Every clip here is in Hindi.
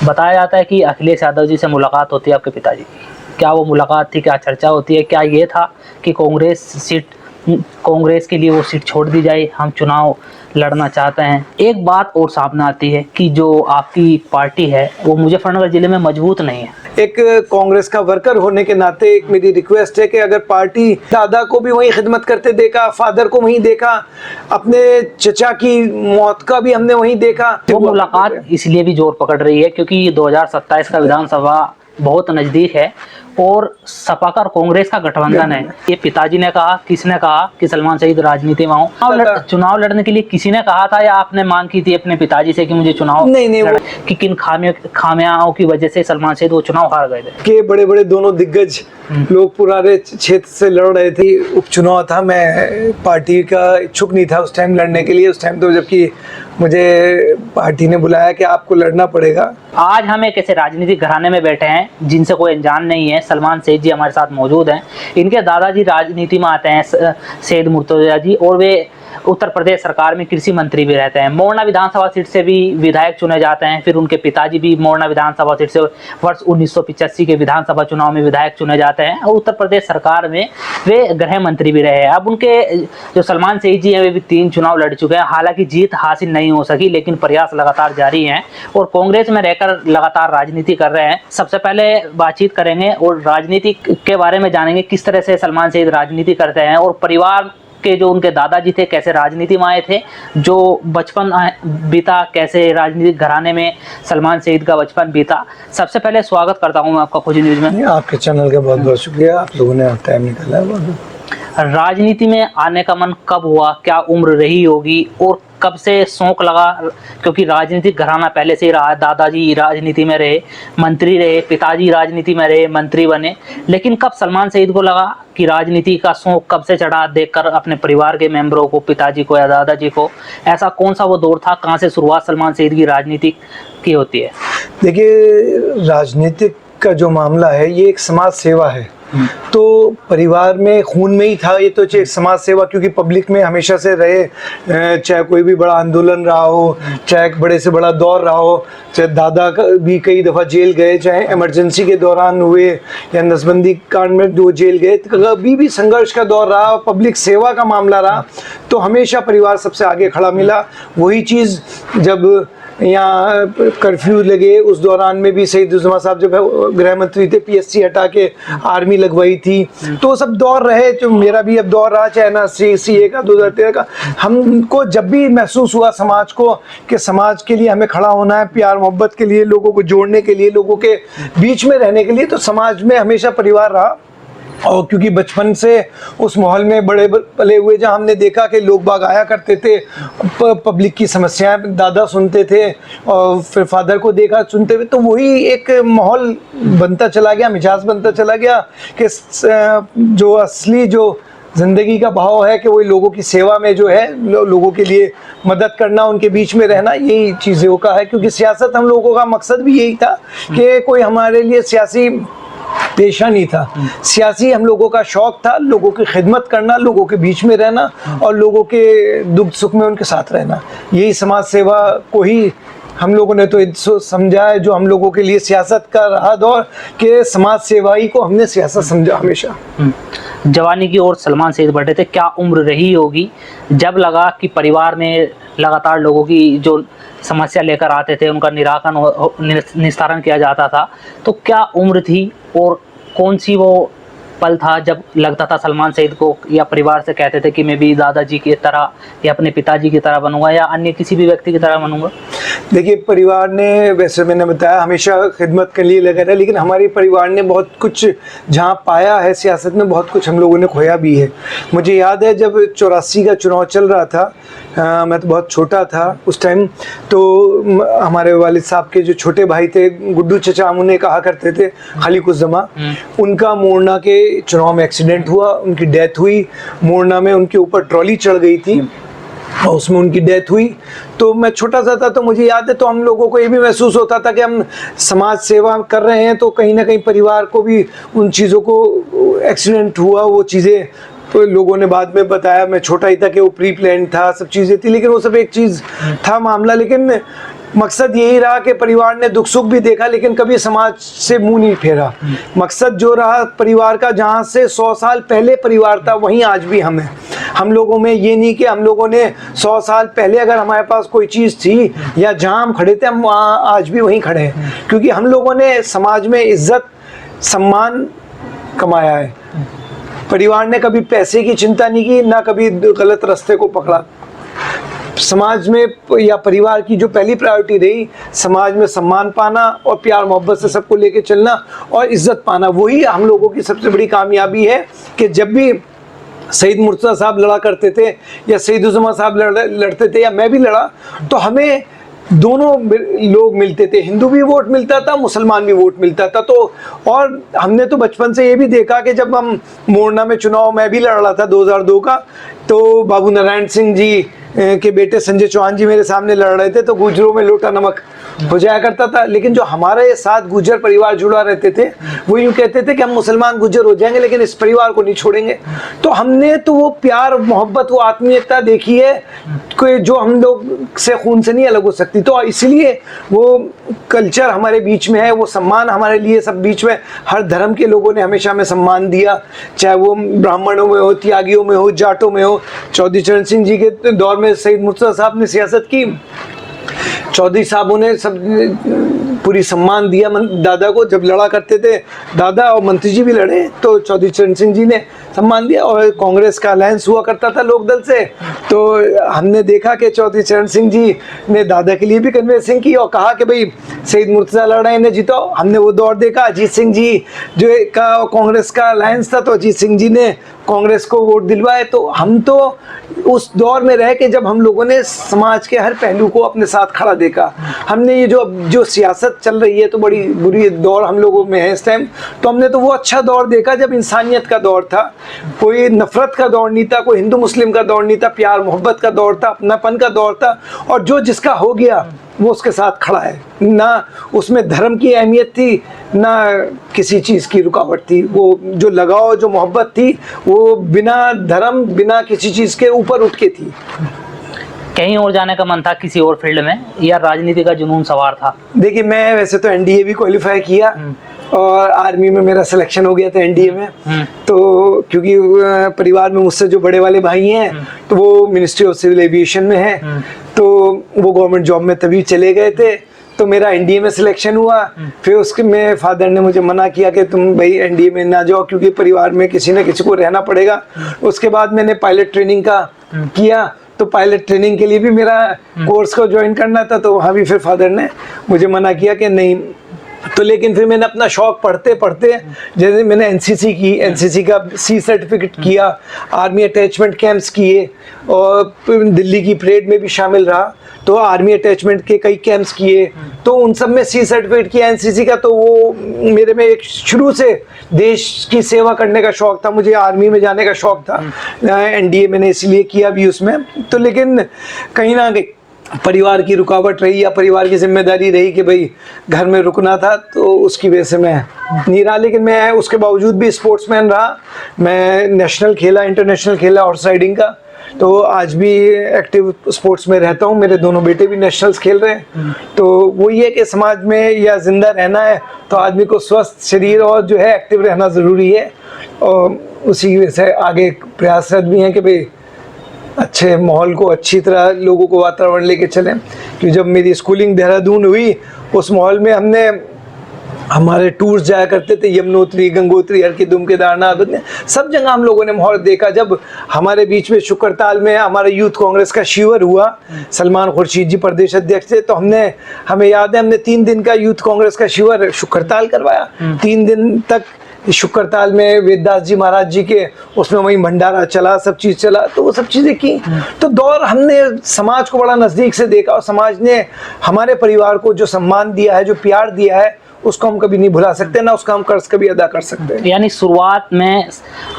बताया जाता है कि अखिलेश यादव जी से मुलाकात होती है आपके पिताजी की। क्या वो मुलाकात थी, क्या चर्चा होती है, क्या ये था कि कांग्रेस के लिए वो सीट छोड़ दी जाए, हम चुनाव लड़ना चाहते हैं। एक बात और सामने आती है कि जो आपकी पार्टी है वो मुजफ्फरनगर जिले में मजबूत नहीं है। एक कांग्रेस का वर्कर होने के नाते एक मेरी रिक्वेस्ट है कि अगर पार्टी दादा को भी वहीं खिदमत करते देखा, फादर को वहीं देखा, अपने चचा की मौत का भी हमने वहीं देखा। वो मुलाकात इसलिए भी जोर पकड़ रही है क्योंकि 2027 का विधानसभा बहुत नजदीक है और सपा का और कांग्रेस का गठबंधन है। ये पिताजी ने कहा, किसने कहा कि सलमान सईद राजनीति में आऊं? चुनाव लड़ने के लिए किसी ने कहा था या आपने मांग की थी अपने पिताजी से कि मुझे चुनाव नहीं कि किन खामियाओं की वजह से सलमान सईद वो चुनाव हार गए थे? के बड़े बड़े दोनों दिग्गज लोग पुराने क्षेत्र से लड़ रहे थे, उपचुनाव था। मैं पार्टी का इच्छुक नहीं था उस टाइम लड़ने के लिए। उस टाइम तो जबकि मुझे पार्टी ने बुलाया कि आपको लड़ना पड़ेगा। आज हम एक ऐसे राजनीतिक घराने में बैठे हैं जिनसे कोई अनजान नहीं है। सलमान सईद जी हमारे साथ मौजूद हैं। इनके दादाजी राजनीति में आते हैं, सैयद मुर्तजा जी, और वे उत्तर प्रदेश सरकार में कृषि मंत्री भी रहते हैं। मोरना विधानसभा सीट से भी विधायक चुने जाते हैं। फिर उनके पिताजी भी मोरना विधानसभा सीट से वर्ष 1985 के विधानसभा चुनाव में विधायक चुने जाते हैं और उत्तर प्रदेश सरकार में वे गृह मंत्री भी रहे हैं। अब उनके जो सलमान सईद जी हैं वे भी 3 चुनाव लड़ चुके हैं। हालांकि जीत हासिल नहीं हो सकी, लेकिन प्रयास लगातार जारी हैं और कांग्रेस में रहकर लगातार राजनीति कर रहे हैं। सबसे पहले बातचीत करेंगे और राजनीति के बारे में जानेंगे, किस तरह से सलमान सईद राजनीति करते हैं और परिवार के जो उनके दादाजी थे कैसे राजनीति में आए थे, जो बचपन बीता कैसे राजनीतिक घराने में सलमान सईद का बचपन बीता। सबसे पहले स्वागत करता हूं मैं आपका खोजी न्यूज में। आपके चैनल का बहुत बहुत शुक्रिया, आप लोगों ने टाइम निकाला है। राजनीति में आने का मन कब हुआ, क्या उम्र रही होगी और कब से शौक लगा? क्योंकि राजनीतिक घराना पहले से ही रहा, दादाजी राजनीति में रहे, मंत्री रहे, पिताजी राजनीति में रहे, मंत्री बने, लेकिन कब सलमान सईद को लगा कि राजनीति का शौक कब से चढ़ा देखकर अपने परिवार के मेंबरों को, पिताजी को या दादाजी को? ऐसा कौन सा वो दौर था, कहाँ से शुरुआत सलमान सईद की राजनीति की होती है? देखिए, राजनीतिक का जो मामला है ये एक समाज सेवा है। तो परिवार में खून में ही था ये तो एक समाज सेवा, क्योंकि पब्लिक में हमेशा से रहे। चाहे कोई भी बड़ा आंदोलन रहा हो, चाहे बड़े से बड़ा दौर रहा हो, चाहे दादा भी कई दफ़ा जेल गए, चाहे इमरजेंसी के दौरान हुए या नसबंदी कांड में जो जेल गए, कभी भी संघर्ष का दौर रहा, पब्लिक सेवा का मामला रहा, तो हमेशा परिवार सबसे आगे खड़ा मिला। वही चीज़ जब यहाँ कर्फ्यू लगे उस दौरान में भी सईदुज़्ज़मा साहब जब गृह मंत्री थे, पीएससी हटा के आर्मी लगवाई थी, तो सब दौर रहे। जो मेरा भी अब दौर रहा, चाहे ना CA का 2013 का, हमको जब भी महसूस हुआ समाज को कि समाज के लिए हमें खड़ा होना है, प्यार मोहब्बत के लिए, लोगों को जोड़ने के लिए, लोगों के बीच में रहने के लिए, तो समाज में हमेशा परिवार रहा। और क्योंकि बचपन से उस माहौल में बड़े पले हुए, जहाँ हमने देखा कि लोग बाग आया करते थे, पब्लिक की समस्याएं दादा सुनते थे और फिर फादर को देखा सुनते हुए, तो वही एक माहौल बनता चला गया, मिजाज बनता चला गया कि जो असली जो ज़िंदगी का भाव है कि वही लोगों की सेवा में जो है, लोगों के लिए मदद करना, उनके बीच में रहना, यही चीज़ों का है। क्योंकि सियासत हम लोगों का मकसद भी यही था कि कोई हमारे लिए सियासी पेशा नहीं था, सियासी हम लोगों का शौक था, लोगों की खिदमत करना, लोगों के बीच में रहना और लोगों के दुख सुख में उनके साथ रहना। यही समाज सेवा को ही हम लोगों ने तो समझा है, जो हम लोगों के लिए सियासत का रहा दौर के समाज सेवाई को हमने सियासत समझा हमेशा। जवानी की ओर सलमान सईद बढ़े थे, क्या उम्र रही होगी जब लगा कि परिवार में लगातार लोगों की जो समस्या लेकर आते थे उनका निस्तारण किया जाता था, तो क्या उम्र थी और कौन सी वो पल था जब लगता था सलमान सईद को या परिवार से कहते थे कि मैं भी दादाजी की तरह या अपने पिताजी की तरह बनूंगा या अन्य किसी भी व्यक्ति की तरह बनूंगा? देखिए, परिवार ने, वैसे मैंने बताया, हमेशा खिदमत के लिए लगा रहा, लेकिन हमारे परिवार ने बहुत कुछ जहाँ पाया है सियासत में, बहुत कुछ हम लोगों ने खोया भी है। मुझे याद है जब 84 का चुनाव चल रहा था, मैं तो बहुत छोटा था उस टाइम, तो हमारे वालिद साहब के जो छोटे भाई थे गुड्डू चचा, हम उन्हें कहा करते थे खलीकुज़्ज़मा, उनका मोरना के चुनाव में एक्सीडेंट हुआ, उनकी डेथ हुई। मोरना में उनके ऊपर ट्रॉली चढ़ गई थी और उसमें उनकी डेथ हुई। तो मैं छोटा सा था, तो मुझे याद है, तो हम लोगों को ये भी महसूस होता था कि हम समाज सेवा कर रहे हैं, तो कहीं ना कहीं परिवार को भी उन चीज़ों को, एक्सीडेंट हुआ वो चीज़ें, तो लोगों ने बाद में बताया, मैं छोटा ही था, कि वो प्री प्लान था, सब चीज़ें थी, लेकिन वो सब एक चीज़ था मामला। लेकिन मकसद यही रहा कि परिवार ने दुख सुख भी देखा लेकिन कभी समाज से मुंह नहीं फेरा। मकसद जो रहा परिवार का, जहाँ से 100 साल पहले परिवार था वहीं आज भी हम हैं। हम लोगों में ये नहीं कि हम लोगों ने 100 साल पहले अगर हमारे पास कोई चीज़ थी या जहाँ हम खड़े थे हम वहाँ आज भी वहीं खड़े हैं, क्योंकि हम लोगों ने समाज में इज्जत सम्मान कमाया है। परिवार ने कभी पैसे की चिंता नहीं की, ना कभी गलत रास्ते को पकड़ा। समाज में या परिवार की जो पहली प्रायोरिटी रही, समाज में सम्मान पाना और प्यार मोहब्बत से सबको लेके चलना और इज्जत पाना, वही हम लोगों की सबसे बड़ी कामयाबी है। कि जब भी सईद मुर्तज़ा साहब लड़ा करते थे या सईदुज़्ज़मा साहब लड़ते थे या मैं भी लड़ा, तो हमें दोनों लोग मिलते थे, हिंदू भी वोट मिलता था, मुसलमान भी वोट मिलता था। तो और हमने तो बचपन से ये भी देखा कि जब हम मोरना में चुनाव मैं भी लड़ रहा था 2002 का, तो बाबू नारायण सिंह जी के बेटे संजय चौहान जी मेरे सामने लड़ रहे थे, तो गुजरों में लोटा नमक हो जाया करता था। लेकिन जो हमारे साथ गुजर परिवार जुड़ा रहते थे वो यूँ कहते थे कि हम मुसलमान गुजर हो जाएंगे लेकिन इस परिवार को नहीं छोड़ेंगे। तो हमने तो वो प्यार मोहब्बत, वो आत्मीयता देखी है कि जो हम लोग से खून से नहीं अलग हो सकती। तो इसलिए वो कल्चर हमारे बीच में है, वो सम्मान हमारे लिए सब बीच में, हर धर्म के लोगों ने हमेशा हमें सम्मान दिया, चाहे वो ब्राह्मणों में हो, त्यागियों में हो, जाटों में हो। चौधरी चरण सिंह जी के दौर में सईद मुर्तज़ा साहब ने सियासत की, चौधरी साहबों ने सब पूरी सम्मान दिया दादा को। जब लड़ा करते थे दादा और मंत्री जी भी लड़े तो चौधरी चरण सिंह जी ने सम्मान दिया। और कांग्रेस का अलायंस हुआ करता था लोकदल से, तो हमने देखा कि चौधरी चरण सिंह जी ने दादा के लिए भी कन्वेंसिंग की और कहा कि भाई सईद मुर्तज़ा लड़ रहे हैं, इन्हें जिताओ। हमने वो दौर देखा, अजीत सिंह जी जो का कांग्रेस का अलायंस था, तो अजीत सिंह जी ने कांग्रेस को वोट दिलवाए। तो हम तो उस दौर में रह के जब हम लोगों ने समाज के हर पहलू को अपने साथ खड़ा देखा। हमने ये जो सियासत चल रही है तो बड़ी बुरी दौर हम लोगों में है इस टाइम, तो हमने तो वो अच्छा दौर देखा जब इंसानियत का दौर था, कोई नफरत का दौर नहीं था, कोई हिंदू मुस्लिम का दौर नहीं था, प्यार मोहब्बत का दौर था, अपनापन का दौर था। और जो जिसका हो गया वो उसके साथ खड़ा है, ना उसमें धर्म की अहमियत थी ना किसी चीज़ की रुकावट थी। वो जो लगाव, जो मोहब्बत थी वो बिना धर्म, बिना किसी चीज़ के ऊपर उठ के थी। कहीं और जाने का मन था, किसी और फील्ड में, या राजनीति का जुनून सवार था? देखिए, मैं वैसे तो एनडीए भी क्वालिफाई किया और आर्मी में मेरा सिलेक्शन हो गया था एनडीए में। तो क्योंकि परिवार में मुझसे जो बड़े वाले भाई हैं तो वो मिनिस्ट्री ऑफ सिविल एविएशन में है, तो वो गवर्नमेंट जॉब में तभी चले गए थे। तो मेरा एनडीए में सिलेक्शन हुआ। फिर उसके में फादर ने मुझे मना किया कि तुम भाई एनडीए में ना जाओ क्योंकि परिवार में किसी न किसी को रहना पड़ेगा। उसके बाद मैंने पायलट ट्रेनिंग का किया, तो पायलट ट्रेनिंग के लिए भी मेरा कोर्स को ज्वाइन करना था, तो वहाँ भी फिर फादर ने मुझे मना किया कि नहीं। तो लेकिन फिर मैंने अपना शौक पढ़ते पढ़ते, जैसे मैंने एनसीसी की, एनसीसी का सी सर्टिफिकेट किया, आर्मी अटैचमेंट कैंप्स किए और दिल्ली की परेड में भी शामिल रहा, तो आर्मी अटैचमेंट के कई कैंप्स किए, तो उन सब में सी सर्टिफिकेट किया एनसीसी का। तो वो मेरे में एक शुरू से देश की सेवा करने का शौक था, मुझे आर्मी में जाने का शौक था। एनडीए मैंने इसलिए किया भी उसमें। तो लेकिन कहीं ना कहीं परिवार की रुकावट रही या परिवार की जिम्मेदारी रही कि भाई घर में रुकना था, तो उसकी वजह से मैं नहीं रहा। लेकिन मैं उसके बावजूद भी स्पोर्ट्समैन रहा। मैं नेशनल खेला, इंटरनेशनल खेला हॉर्स राइडिंग का, तो आज भी एक्टिव स्पोर्ट्स में रहता हूँ। मेरे दोनों बेटे भी नेशनल्स खेल रहे हैं। तो वो ये कि समाज में या जिंदा रहना है तो आदमी को स्वस्थ शरीर और जो है एक्टिव रहना ज़रूरी है, और उसी की वजह से आगे प्रयासरत भी हैं कि भाई अच्छे माहौल को, अच्छी तरह लोगों को वातावरण लेके चलें। क्योंकि जब मेरी स्कूलिंग देहरादून हुई उस माहौल में हमने हमारे टूर्स जाया करते थे, यमुनोत्री, गंगोत्री, हरकी-दुम, केदारनाथ, सब जगह हम लोगों ने माहौल देखा। जब हमारे बीच में शुक्रताल में हमारा यूथ कांग्रेस का शिविर हुआ, सलमान खुर्शीद जी प्रदेश अध्यक्ष थे, तो हमें याद है हमने 3 दिन का यूथ कांग्रेस का शिविर शुक्रताल करवाया। 3 दिन तक शुक्रताल में वेददास जी महाराज जी के उसमें वहीं भंडारा चला, सब चीज़ चला, तो वो सब चीज़ें की। तो दौर हमने समाज को बड़ा नज़दीक से देखा और समाज ने हमारे परिवार को जो सम्मान दिया है, जो प्यार दिया है, उसको हम कभी नहीं भुला सकते, ना उसका हम कर्ज कभी अदा कर सकते हैं। यानी शुरुआत में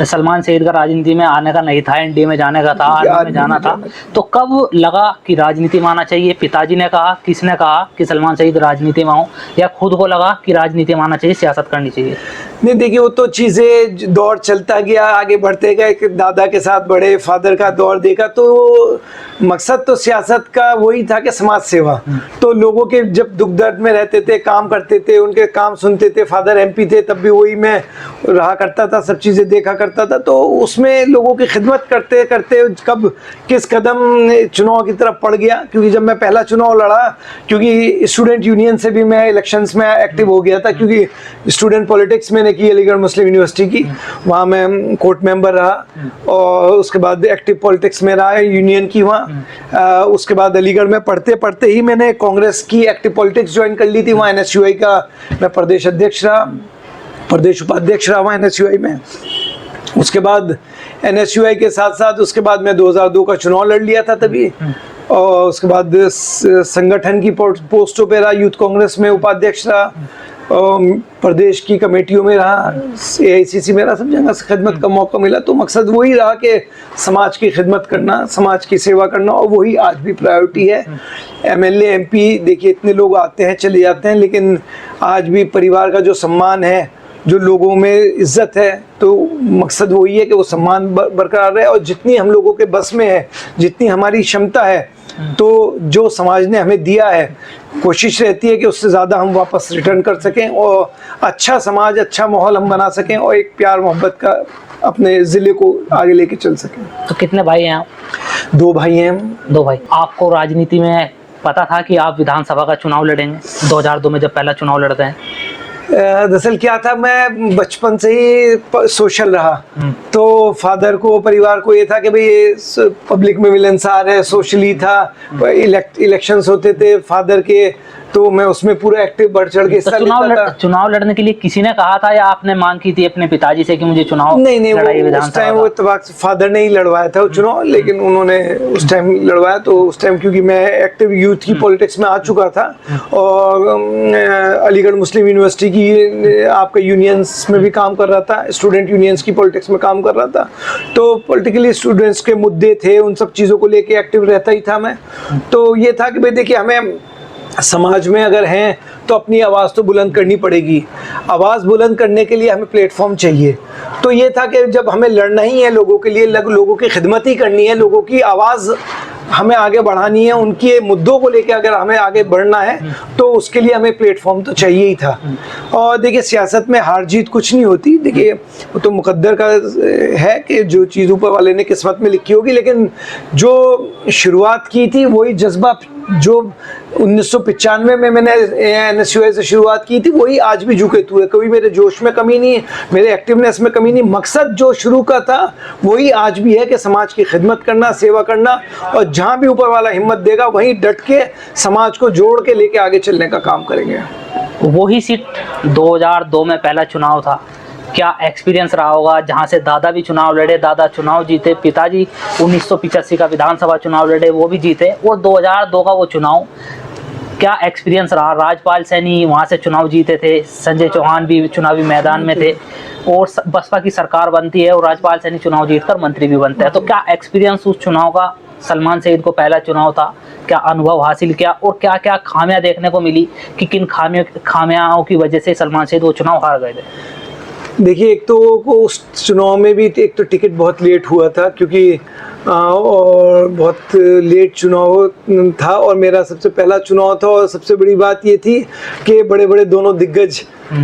सलमान सईद का राजनीति में आने का नहीं था, एनडीए में जाने का था, आर्मी में जाना था, तो कब लगा कि राजनीति में आना चाहिए? पिताजी ने कहा, किसने कहा कि सलमान सईद राजनीति में आओ, या खुद को लगा कि राजनीति में आना चाहिए, सियासत करनी चाहिए? नहीं देखिए, वो तो चीज़ें दौर चलता गया, आगे बढ़ते गए, कि दादा के साथ बड़े, फादर का दौर देखा, तो मकसद तो सियासत का वही था कि समाज सेवा। तो लोगों के जब दुख दर्द में रहते थे, काम करते थे, उनके काम सुनते थे, फादर एमपी थे तब भी वही मैं रहा करता था, सब चीज़ें देखा करता था। तो उसमें लोगों की खिदमत करते करते कब किस कदम चुनाव की तरफ पड़ गया, क्योंकि जब मैं पहला चुनाव लड़ा, क्योंकि स्टूडेंट यूनियन से भी मैं इलेक्शंस में एक्टिव हो गया था, क्योंकि स्टूडेंट पॉलिटिक्स मैंने की अलीगढ़ मुस्लिम यूनिवर्सिटी की, वहाँ मैं कोर्ट मेंबर रहा और उसके बाद एक्टिव पॉलिटिक्स में रहा यूनियन की वहाँ। उसके बाद अलीगढ़ में पढ़ते पढ़ते ही मैंने कांग्रेस की एक्टिव पॉलिटिक्स ज्वाइन कर ली थी, वहाँ NSUI का मैं प्रदेश अध्यक्ष रहा, प्रदेश उपाध्यक्ष रहा वहाँ NSUI में। उसके बाद NSUI के साथ साथ उसके बाद मैं 2002 का चुनाव लड़ लिया था तभी, और उसके बाद संगठन की पोस्टों पे रहा, यूथ कांग्रेस में उपाध्यक्ष रहा, प्रदेश की कमेटियों में रहा, AICC में रहा, सब जगह से खिदमत का मौका मिला। तो मकसद वही रहा कि समाज की खिदमत करना, समाज की सेवा करना, और वही आज भी प्रायोरिटी है। MLA MP देखिए इतने लोग आते हैं चले जाते हैं, लेकिन आज भी परिवार का जो सम्मान है, जो लोगों में इज्जत है, तो मकसद वही है कि वो सम्मान बरकरार रहे। और जितनी हम लोगों के बस में है, जितनी हमारी क्षमता है, तो जो समाज ने हमें दिया है, कोशिश रहती है कि उससे ज़्यादा हम वापस रिटर्न कर सकें और अच्छा समाज, अच्छा माहौल हम बना सकें और एक प्यार मोहब्बत का अपने ज़िले को आगे लेके चल सकें। तो कितने भाई हैं आप? 2 भाई हैं हम। 2 भाई। आपको राजनीति में पता था कि आप विधानसभा का चुनाव लड़ेंगे 2002 में जब पहला चुनाव लड़ते हैं? दरअसल क्या था, मैं बचपन से ही सोशल रहा, तो फादर को, परिवार को ये था कि भाई ये पब्लिक में मिलनसार है, सोशली था। इलेक्शंस होते थे फादर के, तो मैं उसमें पूरा एक्टिव बढ़ चढ़ के हिस्सा लेता था। चुनाव लड़ने के लिए किसी ने कहा था या आपने मांग की थी अपने पिताजी से कि मुझे चुनाव? नहीं, उस टाइम वो इत्तेफाक फादर ने ही लड़वाया था वो चुनाव, लेकिन उन्होंने उस टाइम लड़वाया। तो उस टाइम क्योंकि मैं एक्टिव यूथ की पॉलिटिक्स में आ चुका था और अलीगढ़ मुस्लिम यूनिवर्सिटी की आपका यूनियंस में भी काम कर रहा था, स्टूडेंट यूनियंस की पॉलिटिक्स में काम कर रहा था, तो पॉलिटिकली स्टूडेंट्स के मुद्दे थे, उन सब चीज़ों को लेके एक्टिव रहता ही था मैं। तो ये था कि भाई देखिए, हमें समाज में अगर हैं तो अपनी आवाज़ तो बुलंद करनी पड़ेगी। आवाज़ बुलंद करने के लिए हमें प्लेटफॉर्म चाहिए। तो ये था कि जब हमें लड़ना ही है लोगों के लिए, लोगों की खिदमत ही करनी है, लोगों की आवाज़ हमें आगे बढ़ानी है, उनके मुद्दों को लेकर अगर हमें आगे बढ़ना है तो उसके लिए हमें प्लेटफॉर्म तो चाहिए ही था। और देखिए, सियासत में हार जीत कुछ नहीं होती, देखिए वो तो मुकद्दर का है कि जो चीज़ ऊपर वाले ने किस्मत में लिखी होगी, लेकिन जो शुरुआत की थी वही जज्बा जो 1995 में मैंने NSUI से शुरुआत की थी, वही आज भी झुके हुए। कभी मेरे जोश में कमी नहीं, मेरे एक्टिवनेस में कमी नहीं। मकसद जो शुरू का था वही आज भी है कि समाज की खिदमत करना, सेवा करना, और जहाँ भी ऊपर वाला हिम्मत देगा वहीं डट के समाज को जोड़ के लेके आगे चलने का काम करेंगे। वही सीट 2002 में पहला चुनाव था, क्या एक्सपीरियंस रहा होगा? जहां से दादा भी चुनाव लड़े, दादा चुनाव जीते, पिताजी 1985 का विधानसभा चुनाव लड़े, वो भी जीते, और 2002 का वो चुनाव, क्या एक्सपीरियंस रहा? राजपाल सैनी वहां से चुनाव जीते थे, संजय चौहान भी चुनावी मैदान में थे, और बसपा की सरकार बनती है और राजपाल सैनी चुनाव जीतकर मंत्री भी बनते हैं। तो क्या एक्सपीरियंस उस चुनाव का? सलमान सईद को पहला चुनाव था, क्या अनुभव हासिल किया और क्या क्या खामियां देखने को मिली कि किन खामियां की वजह से सलमान सईद वो चुनाव हार गए थे? देखिए, एक तो उस चुनाव में भी एक तो टिकट बहुत लेट हुआ था, क्योंकि और बहुत लेट चुनाव था और मेरा सबसे पहला चुनाव था। और सबसे बड़ी बात ये थी कि बड़े बड़े दोनों दिग्गज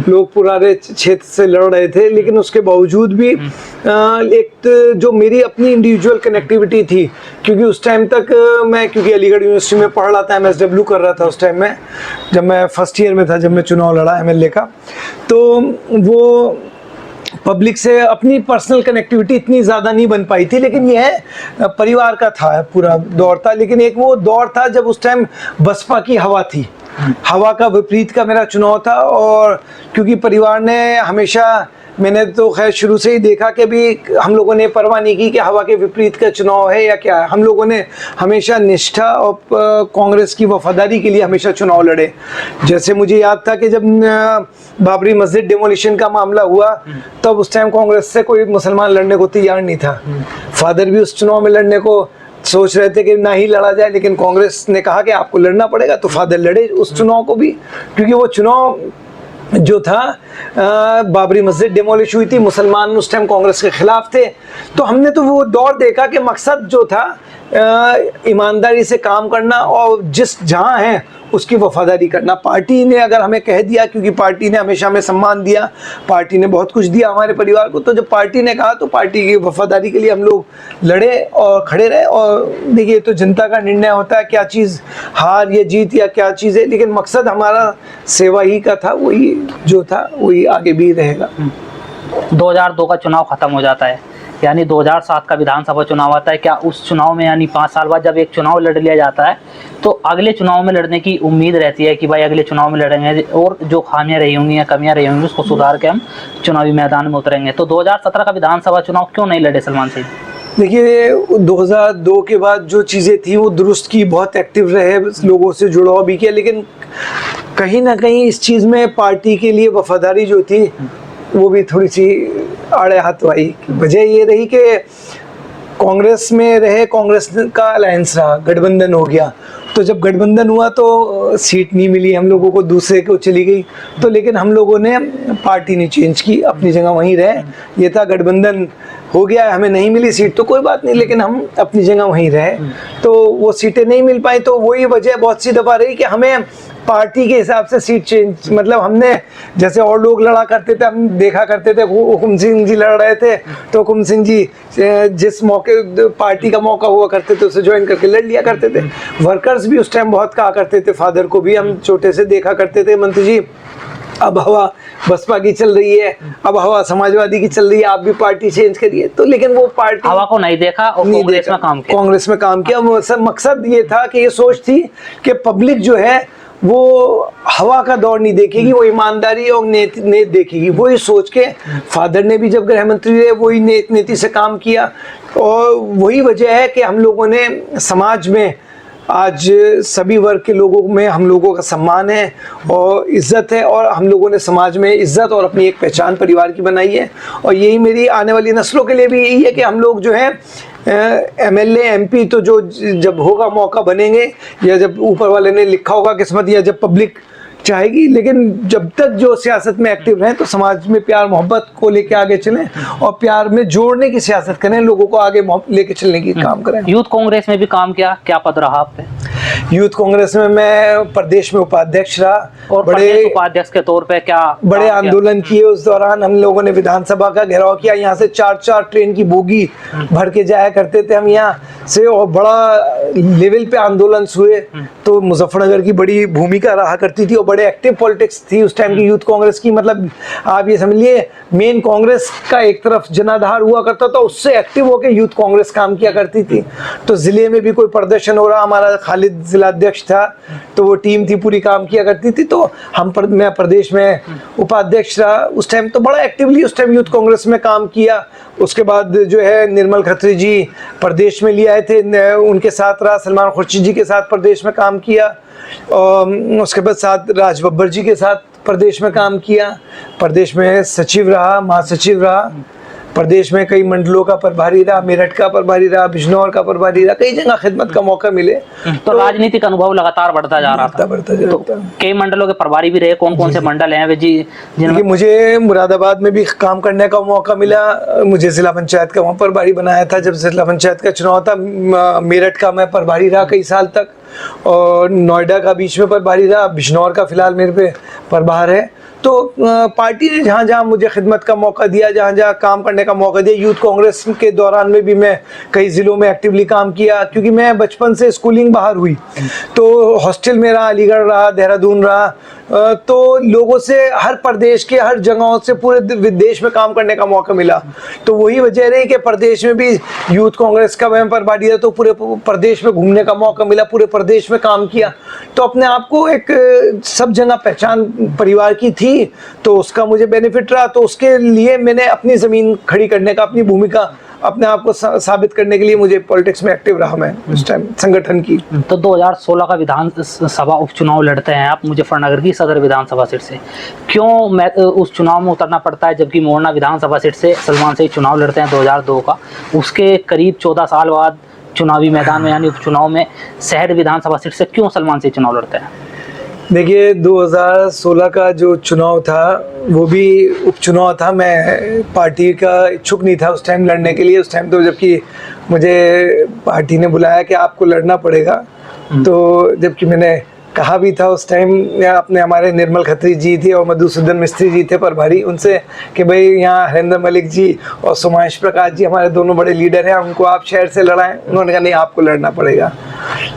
लोग पुराने क्षेत्र से लड़ रहे थे, लेकिन उसके बावजूद भी एक जो मेरी अपनी इंडिविजुअल कनेक्टिविटी थी, क्योंकि उस टाइम तक मैं, क्योंकि अलीगढ़ यूनिवर्सिटी में पढ़ रहा था, MSW कर रहा था उस टाइम में, जब मैं फर्स्ट ईयर में था, जब मैं चुनाव लड़ा MLA का, तो वो पब्लिक से अपनी पर्सनल कनेक्टिविटी इतनी ज़्यादा नहीं बन पाई थी। लेकिन यह परिवार का था, पूरा दौर था। लेकिन एक वो दौर था जब उस टाइम बसपा की हवा थी, हवा का विपरीत का मेरा चुनाव था। और क्योंकि परिवार ने हमेशा, मैंने तो खैर शुरू से ही देखा कि भी हम लोगों ने परवाह नहीं की कि हवा के विपरीत का चुनाव है या क्या है। हम लोगों ने हमेशा निष्ठा और कांग्रेस की वफादारी के लिए हमेशा चुनाव लड़े। जैसे मुझे याद था कि जब बाबरी मस्जिद डेमोलिशन का मामला हुआ, तब उस टाइम कांग्रेस से कोई मुसलमान लड़ने को तैयार नहीं था। फादर भी उस चुनाव में लड़ने को सोच रहे थे कि ना ही लड़ा जाए, लेकिन कांग्रेस ने कहा कि आपको लड़ना पड़ेगा, तो फादर लड़े उस चुनाव को भी। क्योंकि वो चुनाव जो था बाबरी मस्जिद डिमोलिश हुई थी, मुसलमान उस टाइम कांग्रेस के खिलाफ थे। तो हमने तो वो दौर देखा कि मकसद जो था ईमानदारी से काम करना और जिस जहाँ है उसकी वफादारी करना। पार्टी ने अगर हमें कह दिया, क्योंकि पार्टी ने हमेशा हमें सम्मान दिया, पार्टी ने बहुत कुछ दिया हमारे परिवार को, तो जब पार्टी ने कहा तो पार्टी की वफादारी के लिए हम लोग लड़े और खड़े रहे। और देखिए तो जनता का निर्णय होता है क्या चीज़ हार या जीत या क्या चीज़ है, लेकिन मकसद हमारा सेवा ही का था, वही जो था वही आगे भी रहेगा। 2002 का चुनाव खत्म हो जाता है, यानी 2007 का विधानसभा चुनाव आता है। क्या उस चुनाव में, यानी 5 साल बाद जब एक चुनाव लड़ लिया जाता है, तो अगले चुनाव में लड़ने की उम्मीद रहती है कि भाई अगले चुनाव में लड़ेंगे और जो खामियां रही होंगी या कमियां रही होंगी उसको सुधार के हम चुनावी मैदान में उतरेंगे। तो 2017 का विधानसभा चुनाव क्यों नहीं लड़े सलमान सिंह? देखिए 2002 के बाद जो चीज़ें थी वो दुरुस्त की, बहुत एक्टिव रहे, लोगों से जुड़ाव भी किया, लेकिन कहीं ना कहीं इस चीज़ में पार्टी के लिए वफादारी जो थी वो भी थोड़ी सी आड़े हाथ आई। वजह ये रही कि कांग्रेस में रहे, कांग्रेस का अलायंस रहा, गठबंधन हो गया, तो जब गठबंधन हुआ तो सीट नहीं मिली हम लोगों को, दूसरे को चली गई। तो लेकिन हम लोगों ने पार्टी नहीं चेंज की, अपनी जगह वहीं रहे। ये था गठबंधन हो गया, हमें नहीं मिली सीट तो कोई बात नहीं, लेकिन हम अपनी जगह वहीं रहे। तो वो सीटें नहीं मिल पाई, तो वही वजह बहुत सी दफ़ा रही कि हमें पार्टी के हिसाब से सीट चेंज, मतलब हमने जैसे और लोग लड़ा करते थे, हम देखा करते थे हुकुम सिंह जी लड़ रहे थे तो हुकुम सिंह जी जिस मौके पार्टी का मौका हुआ करते थे उसे ज्वाइन करके लड़ लिया करते थे। वर्कर्स भी उस टाइम बहुत कहा करते थे, फादर को भी हम छोटे से देखा करते थे, मंत्री जी अब हवा बसपा की चल रही है, अब हवा समाजवादी की चल रही है, आप भी पार्टी चेंज करिए। तो लेकिन वो पार्टी हवा को नहीं देखा और कांग्रेस में काम किया। कांग्रेस में काम किया। मकसद ये था कि ये सोच थी कि पब्लिक जो है वो हवा का दौर नहीं देखेगी, वो ईमानदारी और नेत देखेगी। वही सोच के फादर ने भी जब गृह मंत्री रहे वही नीति से काम किया। और वही वजह है कि हम लोगों ने समाज में आज सभी वर्ग के लोगों में हम लोगों का सम्मान है और इज़्ज़त है, और हम लोगों ने समाज में इज़्ज़त और अपनी एक पहचान परिवार की बनाई है। और यही मेरी आने वाली नस्लों के लिए भी यही है कि हम लोग जो है MLA MP तो जो जब होगा मौका बनेंगे, या जब ऊपर वाले ने लिखा होगा किस्मत, या जब पब्लिक चाहेगी, लेकिन जब तक जो सियासत में एक्टिव रहें तो समाज में प्यार मोहब्बत को लेके आगे चलें और प्यार में जोड़ने की सियासत करें, लोगों को आगे लेके चलने की काम करें। यूथ कांग्रेस में भी काम किया, क्या पद रहा आप पे? यूथ कांग्रेस में मैं प्रदेश में उपाध्यक्ष रहा, और बड़े उपाध्यक्ष के तौर पे क्या बड़े आंदोलन किए। उस दौरान हम लोगों ने विधानसभा का घेराव किया, यहाँ से 4-4 ट्रेन की बोगी भर के जाया करते थे हम यहाँ से, और बड़ा लेवल पे आंदोलन हुए। तो मुजफ्फरनगर की बड़ी भूमिका रहा करती थी और बड़े एक्टिव पॉलिटिक्स थी उस टाइम की यूथ कांग्रेस की। मतलब आप ये समझिए मेन कांग्रेस का एक तरफ जनाधार हुआ करता था, उससे एक्टिव होकर यूथ कांग्रेस काम किया करती थी। तो जिले में भी कोई प्रदर्शन हो रहा, हमारा खालिद जिला अध्यक्ष था, तो वो टीम थी पूरी काम किया करती थी। तो मैं प्रदेश में उपाध्यक्ष रहा उस टाइम, तो बड़ा एक्टिवली उस टाइम यूथ कांग्रेस में काम किया। उसके बाद जो है निर्मल खत्री जी प्रदेश में लिए आए थे, उनके साथ रहा, सलमान खुर्शीद जी के साथ प्रदेश में काम किया, और उसके बाद साथ राज बब्बर जी के साथ प्रदेश में काम किया। प्रदेश में सचिव रहा, महासचिव रहा, प्रदेश में कई मंडलों का प्रभारी रहा, मेरठ का प्रभारी रहा, बिजनौर का प्रभारी रहा, कई जगह खिदमत का मौका मिले। तो राजनीतिक अनुभव लगातार बढ़ता जा रहा था। तो कई मंडलों के प्रभारी भी रहे, कौन कौन से मंडल हैं वे जी? जिनमें मुझे मुरादाबाद में भी काम करने का मौका मिला, मुझे जिला पंचायत का वहाँ प्रभारी बनाया था जब जिला पंचायत का चुनाव था। मेरठ का मैं प्रभारी रहा कई साल तक, और नोएडा का बीच में प्रभारी रहा, बिजनौर का फिलहाल मेरे पे प्रभार है। तो पार्टी ने जहाँ जहाँ मुझे खिदमत का मौका दिया, जहाँ जहाँ काम करने का मौका दिया, यूथ कांग्रेस के दौरान में भी मैं कई ज़िलों में एक्टिवली काम किया, क्योंकि मैं बचपन से स्कूलिंग बाहर हुई, तो हॉस्टल में रहा, अलीगढ़ रहा, देहरादून रहा। तो लोगों से हर प्रदेश के हर जगहों से पूरे देश में काम करने का मौका मिला। तो वही वजह रही कि प्रदेश में भी यूथ कांग्रेस का मैं प्रभारी था, तो पूरे प्रदेश में घूमने का मौका मिला, पूरे प्रदेश में काम किया। तो अपने आप को एक सब जगह पहचान परिवार की थी, तो उसका मुझे बेनिफिट रहा। तो उसके लिए मैंने अपनी ज़मीन खड़ी करने का, अपनी भूमिका अपने आप को साबित करने के लिए मुझे पॉलिटिक्स में एक्टिव रहा मैं उस टाइम संगठन की। तो 2016 का विधानसभा उपचुनाव लड़ते हैं आप मुजफ्फरनगर की सदर विधानसभा सीट से, क्यों मैं उस चुनाव में उतरना पड़ता है, जबकि मोरना विधानसभा सीट से सलमान सिंह चुनाव लड़ते हैं 2002 का, उसके करीब 14 साल बाद चुनावी मैदान में यानी उपचुनाव में शहर विधानसभा सीट से क्यों सलमान सिंह चुनाव लड़ते हैं? देखिए 2016 का जो चुनाव था वो भी उपचुनाव था। मैं पार्टी का इच्छुक नहीं था उस टाइम लड़ने के लिए। उस टाइम तो जबकि मुझे पार्टी ने बुलाया कि आपको लड़ना पड़ेगा, तो जबकि मैंने कहा भी था उस टाइम, अपने हमारे निर्मल खत्री जी थे और मधुसूदन मिस्त्री जी थे प्रभारी, उनसे कि भाई यहाँ हरेंद्र मलिक जी और सुमांश प्रकाश जी हमारे दोनों बड़े लीडर हैं, उनको आप शहर से लड़ाएं। उन्होंने कहा नहीं, आपको लड़ना पड़ेगा।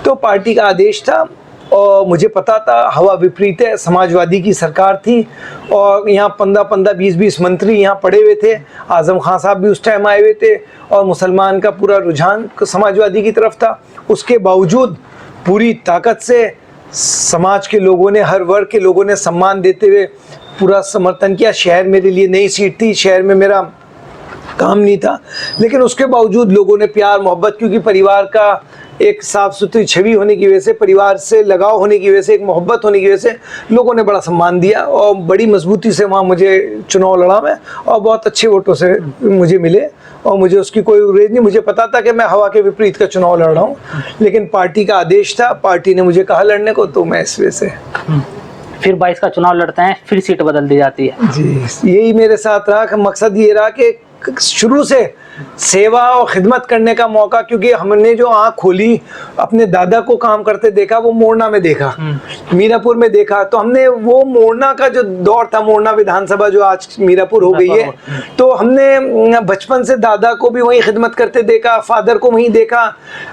तो पार्टी का आदेश था और मुझे पता था हवा विपरीत है, समाजवादी की सरकार थी और यहाँ 15-15, 20-20 मंत्री यहाँ पड़े हुए थे। आजम खान साहब भी उस टाइम आए हुए थे और मुसलमान का पूरा रुझान समाजवादी की तरफ था। उसके बावजूद पूरी ताकत से समाज के लोगों ने, हर वर्ग के लोगों ने सम्मान देते हुए पूरा समर्थन किया। शहर मेरे लिए नई सीट थी, शहर में मेरा काम नहीं था, लेकिन उसके बावजूद लोगों ने प्यार मोहब्बत, क्योंकि परिवार का एक साफ सुथरी छवि होने की वजह से, परिवार से लगाव होने की वजह से, एक मोहब्बत होने की वजह से लोगों ने बड़ा सम्मान दिया और बड़ी मजबूती से वहाँ मुझे चुनाव लड़ा मैं और बहुत अच्छे वोटों से मुझे मिले और मुझे उसकी कोई उम्मीद नहीं। मुझे पता था कि मैं हवा के विपरीत का चुनाव लड़ रहा हूँ, लेकिन पार्टी का आदेश था, पार्टी ने मुझे कहा लड़ने को, तो मैं इस वजह से। फिर 22 का चुनाव लड़ते हैं, फिर सीट बदल दी जाती है। जी, यही मेरे साथ रहा। मकसद ये रहा कि शुरू से सेवा और खिदमत करने का मौका, क्योंकि हमने जो आँख खोली, अपने दादा को काम करते देखा, वो मोरना में देखा, मीरापुर में देखा, तो हमने वो मोरना का जो दौर था, मोरना विधानसभा जो आज मीरापुर हो गई है, तो हमने बचपन से दादा को भी वहीं खिदमत करते देखा, फादर को वहीं देखा,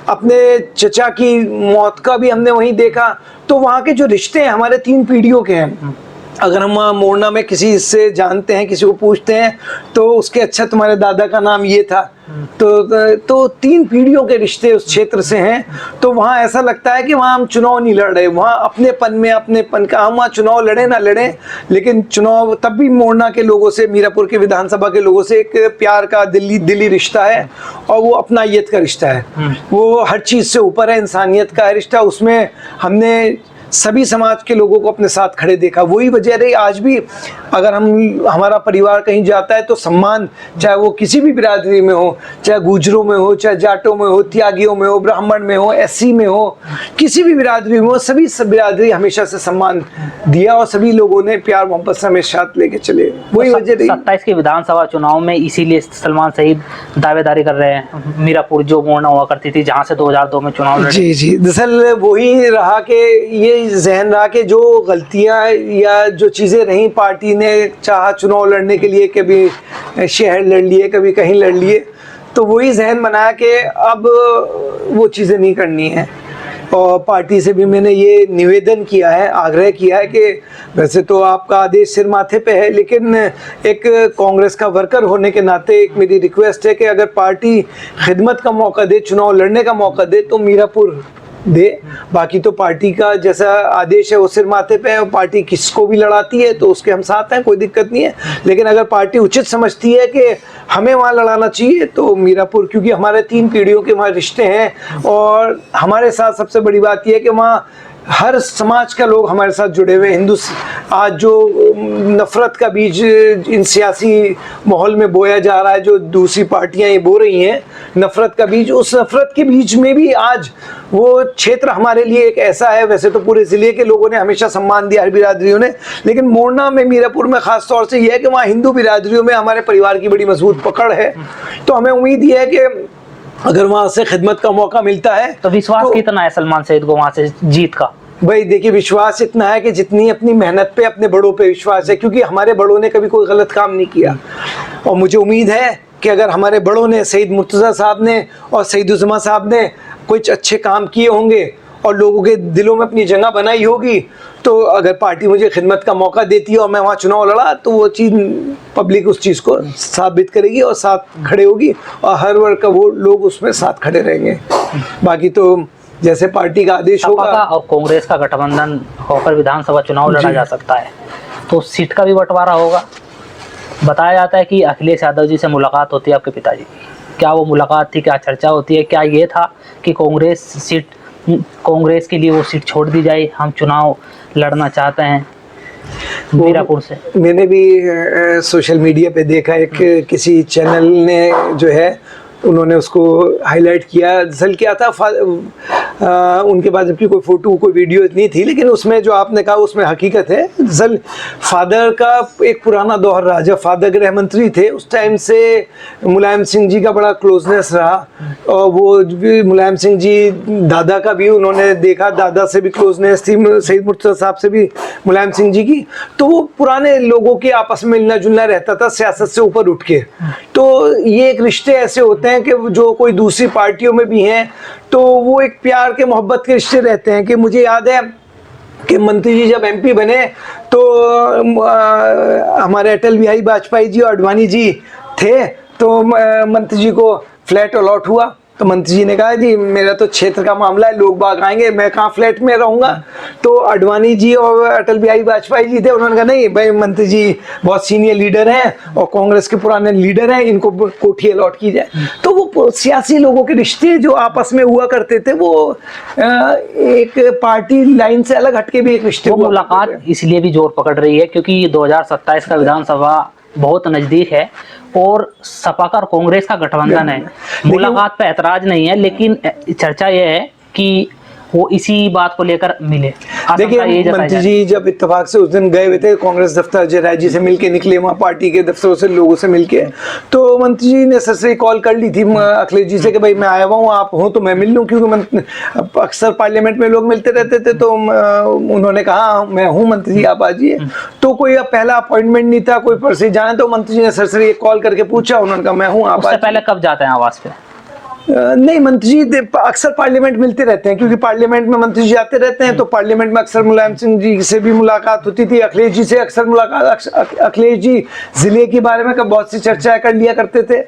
अपने चचा की मौत का भी हमने वहीं देखा। तो वहाँ के जो रिश्ते हैं हमारे 3 पीढ़ियों के हैं। अगर हम मोरना में किसी से जानते हैं, किसी को पूछते हैं, तो उसके अच्छा तुम्हारे दादा का नाम ये था, तो 3 पीढ़ियों के रिश्ते उस क्षेत्र से हैं। तो वहाँ ऐसा लगता है कि वहाँ हम चुनाव नहीं लड़ रहे, वहाँ अपनेपन में अपनेपन का, हम वहाँ चुनाव लड़े ना लड़े, लेकिन चुनाव तब भी मोरना के लोगों से, मीरापुर के विधानसभा के लोगों से एक प्यार का दिली रिश्ता है और वो अपनायत का रिश्ता है। वो हर चीज़ से ऊपर है, इंसानियत का है रिश्ता। उसमें हमने सभी समाज के लोगों को अपने साथ खड़े देखा। वही वजह रही आज भी, अगर हमारा परिवार कहीं जाता है तो सम्मान, चाहे वो किसी भी बिरादरी में हो, चाहे गुजरों में हो, चाहे जाटों में हो, त्यागियों में हो, ब्राह्मण में हो, एससी में हो, किसी भी बिरादरी में हो, सभी बिरादरी हमेशा से सम्मान दिया और सभी लोगों ने प्यार मोहब्बत से हमें साथ लेके चले। वही वजह रही। 27 के विधानसभा चुनाव में इसीलिए सलमान सईद दावेदारी कर रहे हैं, मीरापुर जो मोरना हुआ करती थी, जहाँ से 2002 में चुनाव लड़े। जी, दरअसल वही रहा कि ये जहन रहा कि जो गलतियां या जो चीज़ें रहीं, पार्टी ने चाहा चुनाव लड़ने के लिए, कभी शहर लड़ लिए, कभी कहीं लड़ लिए, तो वही जहन बनाया कि अब वो चीज़ें नहीं करनी है। और पार्टी से भी मैंने ये निवेदन किया है, आग्रह किया है कि वैसे तो आपका आदेश सिर माथे पे है, लेकिन एक कांग्रेस का वर्कर होने के नाते एक मेरी रिक्वेस्ट है कि अगर पार्टी खिदमत का मौका दे, चुनाव लड़ने का मौका दे, तो मीरापुर दे। बाकी तो पार्टी का जैसा आदेश है वो सिर माथे पे है, और पार्टी किसको भी लड़ाती है तो उसके हम साथ हैं, कोई दिक्कत नहीं है। लेकिन अगर पार्टी उचित समझती है कि हमें वहाँ लड़ाना चाहिए, तो मीरापुर, क्योंकि हमारे 3 पीढ़ियों के वहाँ रिश्ते हैं और हमारे साथ सबसे बड़ी बात यह है कि वहाँ हर समाज का लोग हमारे साथ जुड़े हुए। हिंदू आज जो नफरत का बीज इन सियासी माहौल में बोया जा रहा है, जो दूसरी पार्टियां ये बो रही हैं नफरत का बीज, उस नफरत के बीच में भी आज वो क्षेत्र हमारे लिए एक ऐसा है। वैसे तो पूरे ज़िले के लोगों ने हमेशा सम्मान दिया, हर बिरादरियों ने, लेकिन मोरना में, मीरापुर में ख़ास तौर से यह है कि वहाँ हिंदू बिरादरियों में हमारे परिवार की बड़ी मजबूत पकड़ है। तो हमें उम्मीद ये है कि अगर वहाँ से खिदमत का मौका मिलता है तो विश्वास कितना है सलमान सईद को वहाँ से जीत का? भाई देखिए, विश्वास इतना है कि जितनी अपनी मेहनत पे, अपने बड़ों पे विश्वास है, क्योंकि हमारे बड़ों ने कभी कोई गलत काम नहीं किया। और मुझे उम्मीद है कि अगर हमारे बड़ों ने, सईद मुर्तज़ा साहब ने और सईदुज़्ज़मा साहब ने कुछ अच्छे काम किए होंगे और लोगों के दिलों में अपनी जगह बनाई होगी, तो अगर पार्टी मुझे खिदमत का मौका देती है और मैं वहाँ चुनाव लड़ा, तो वो चीज़ पब्लिक उस चीज़ को साबित करेगी और साथ खड़े होगी और हर वर्ग का वो लोग उसमें साथ खड़े रहेंगे। बाकी तो जैसे पार्टी का आदेश होगा। और कांग्रेस का गठबंधन होकर विधानसभा चुनाव लड़ा जा सकता है, तो सीट का भी बंटवारा होगा। बताया जाता है कि अखिलेश यादव जी से मुलाकात होती है आपके पिताजी की, क्या वो मुलाकात थी, क्या चर्चा होती है, क्या ये था कि कांग्रेस के लिए वो सीट छोड़ दी जाए, हम चुनाव लड़ना चाहते हैं मीरापुर से? मैंने भी सोशल मीडिया पे देखा, एक किसी चैनल ने जो है उन्होंने उसको हाईलाइट किया। दरअसल क्या था, उनके पास जबकि कोई फोटो कोई वीडियो नहीं थी, लेकिन उसमें जो आपने कहा उसमें हकीकत है। दरअसल फादर का एक पुराना दौर रहा, जब फादर गृह मंत्री थे उस टाइम से मुलायम सिंह जी का बड़ा क्लोजनेस रहा, और वो भी मुलायम सिंह जी दादा का भी उन्होंने देखा, दादा से भी क्लोजनेस थी, सईद मुर्तज़ा साहब से भी मुलायम सिंह जी की। तो वो पुराने लोगों के आपस में मिलना जुलना रहता था सियासत से ऊपर उठ के। तो ये एक रिश्ते ऐसे होते हैं कि जो कोई दूसरी पार्टियों में भी हैं तो वो एक प्यार के मोहब्बत के रिश्ते रहते हैं। कि मुझे याद है कि मंत्री जी जब एमपी बने तो हमारे अटल बिहारी वाजपेयी जी और अडवाणी जी थे, तो मंत्री जी को फ्लैट अलॉट हुआ, तो मंत्री जी ने कहा जी मेरा तो क्षेत्र का मामला है, लोग बाग आएंगे, मैं कहाँ फ्लैट में रहूँगा। तो अडवाणी जी और अटल बिहारी वाजपेयी जी थे, उन्होंने कहा नहीं भाई मंत्री जी बहुत सीनियर लीडर हैं और कांग्रेस के पुराने लीडर हैं, इनको कोठी अलॉट की जाए। तो वो सियासी लोगों के रिश्ते जो आपस में हुआ करते थे वो एक पार्टी लाइन से अलग हटके भी एक रिश्ते। वो मुलाकात इसलिए भी जोर पकड़ रही है क्योंकि 2027 का विधानसभा बहुत नजदीक है और सपा का और कांग्रेस का गठबंधन है। मुलाकात पे ऐतराज नहीं है, लेकिन चर्चा यह है कि वो इसी बात को लेकर मिले। देखिए मंत्री जी जब इत्तेफाक से उस दिन गए हुए थे कांग्रेस दफ्तर, जयराज जी से मिलके निकले, वहाँ पार्टी के दफ्तरों से लोगों से मिलके, तो मंत्री जी ने सर से कॉल कर ली थी अखिलेश जी से कि भाई मैं आया हुआ हूँ, आप हो तो मैं मिल लूँ, क्योंकि अक्सर पार्लियामेंट में लोग मिलते रहते थे। तो उन्होंने कहा मैं हूँ मंत्री जी आप आ जाइए। तो कोई पहला अपॉइंटमेंट नहीं था, कोई पर से जाने, तो मंत्री जी ने सर से कॉल करके पूछा, उन्होंने कहा मैं हूँ आप। उससे पहले कब जाते हैं आवास पे? नहीं मंत्री जी अक्सर पार्लियामेंट मिलते रहते हैं, क्योंकि पार्लियामेंट में मंत्री जी आते रहते हैं, तो पार्लियामेंट में अक्सर मुलायम सिंह जी से भी मुलाकात होती थी, अखिलेश जी से अक्सर मुलाकात, अखिलेश जी जिले के बारे में बहुत सी चर्चा कर लिया करते थे।